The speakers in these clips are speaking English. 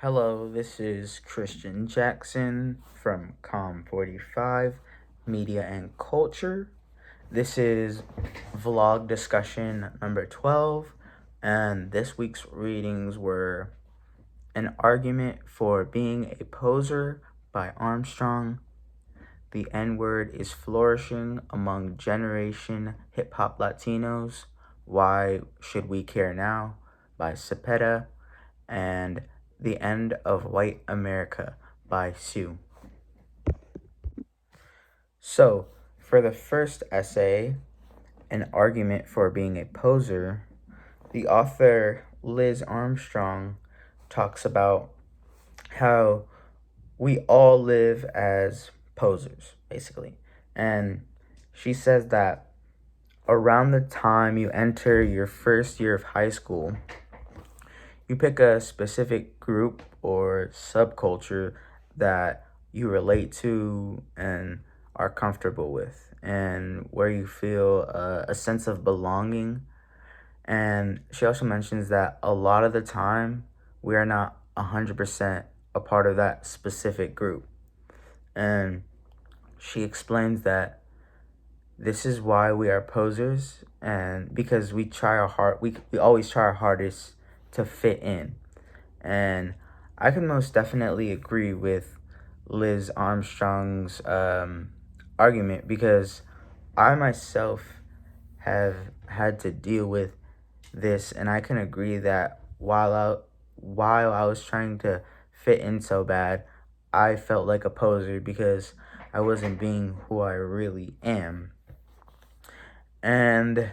Hello, this is Christian Jackson from Com45 Media and Culture. This is vlog discussion number 12, and this week's readings were An Argument for Being a Poser by Armstrong, The N-Word is Flourishing Among Generation Hip Hop Latinos, Why Should We Care Now by Cepeda, and The End of White America by Sue. So, for the first essay, An Argument for Being a Poser, the author Liz Armstrong talks about how we all live as posers, basically. And she says that around the time you enter your first year of high school, you pick a specific group or subculture that you relate to and are comfortable with, and where you feel a sense of belonging. And she also mentions that a lot of the time we are not 100% a part of that specific group. And she explains that this is why we are posers, and because we always try our hardest to fit in. And I can most definitely agree with Liz Armstrong's argument, because I myself have had to deal with this, and I can agree that while I was trying to fit in so bad, I felt like a poser because I wasn't being who I really am. And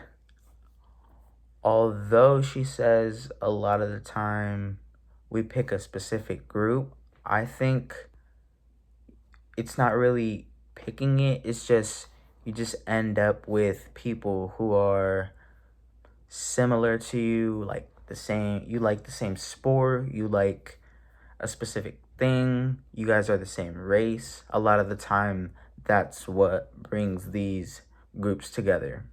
although she says a lot of the time we pick a specific group, I think it's not really picking it. It's just you just end up with people who are similar to you, like you like the same sport, you like a specific thing, you guys are the same race. A lot of the time, that's what brings these groups together.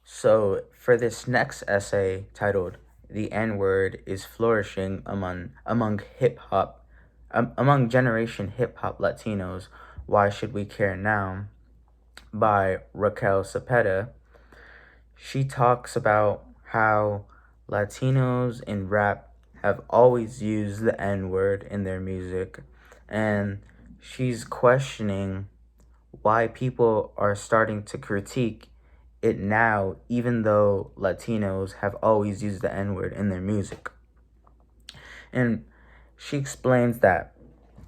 So, for this next essay titled "The N-Word is Flourishing Among Hip Hop, Among Generation Hip Hop Latinos, Why Should We Care Now?" by Raquel Cepeda, she talks about how Latinos in rap have always used the N-word in their music, and she's questioning why people are starting to critique it now, even though Latinos have always used the N-word in their music. And she explains that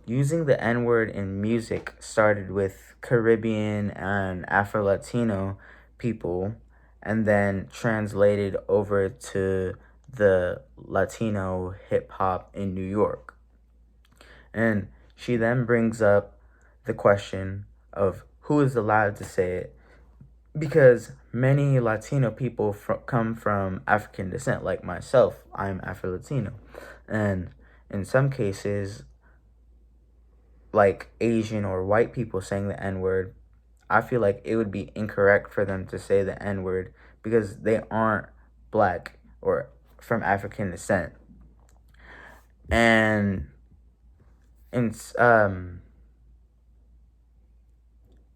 using the N-word in music started with Caribbean and Afro-Latino people, and then translated over to the Latino hip-hop in New York. And she then brings up the question of who is allowed to say it, because many Latino people come from African descent, like myself. I'm Afro-Latino. And in some cases, like Asian or white people saying the N-word, I feel like it would be incorrect for them to say the N-word because they aren't black or from African descent. And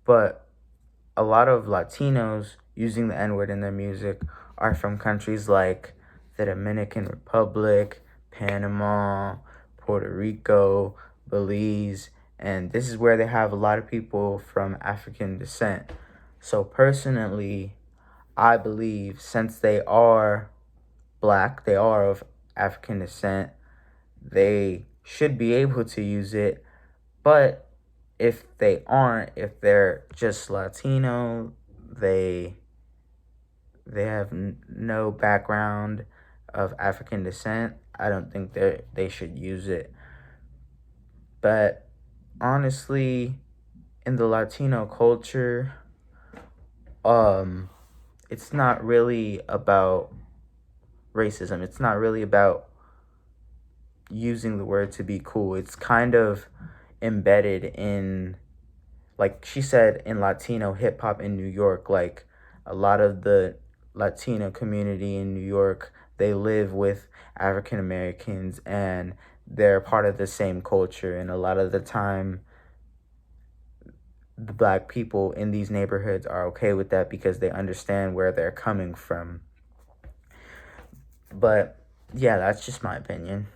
but a lot of Latinos using the N-word in their music are from countries like the Dominican Republic, Panama, Puerto Rico, Belize, and this is where they have a lot of people from African descent. So personally, I believe since they are black, they are of African descent, they should be able to use it. But if they aren't, if they're just Latino, they have no background of African descent, I don't think they should use it. But honestly, in the Latino culture, it's not really about racism. It's not really about using the word to be cool. It's kind of embedded in, like she said, in Latino hip-hop in New York. Like, a lot of the Latino community in New York, they live with African Americans and they're part of the same culture. And a lot of the time, the black people in these neighborhoods are okay with that because they understand where they're coming from. But yeah, that's just my opinion.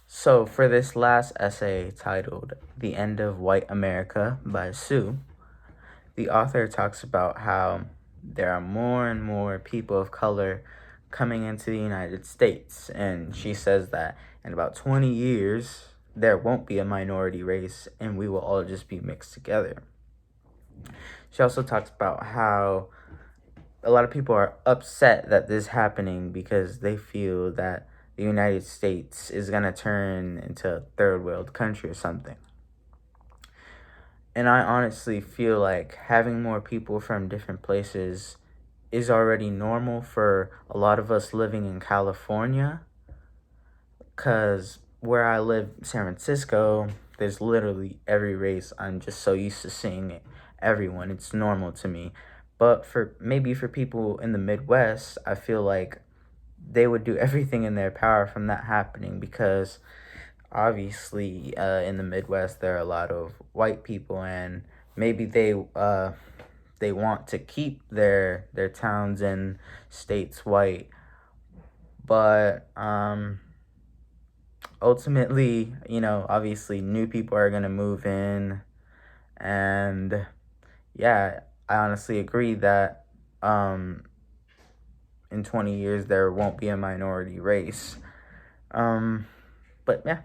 So, for this last essay titled The End of White America by Sue, the author talks about how there are more and more people of color coming into the United States. And she says that in about 20 years, there won't be a minority race and we will all just be mixed together. She also talks about how a lot of people are upset that this is happening because they feel that the United States is going to turn into a third world country or something. And I honestly feel like having more people from different places is already normal for a lot of us living in California. Because where I live, San Francisco, there's literally every race. I'm just so used to seeing it, everyone. It's normal to me. But for people in the Midwest, I feel like they would do everything in their power from that happening because obviously in the Midwest there are a lot of white people and maybe they want to keep their towns and states white, but ultimately, obviously new people are going to move in. And yeah, I honestly agree that in 20 years there won't be a minority race. But yeah,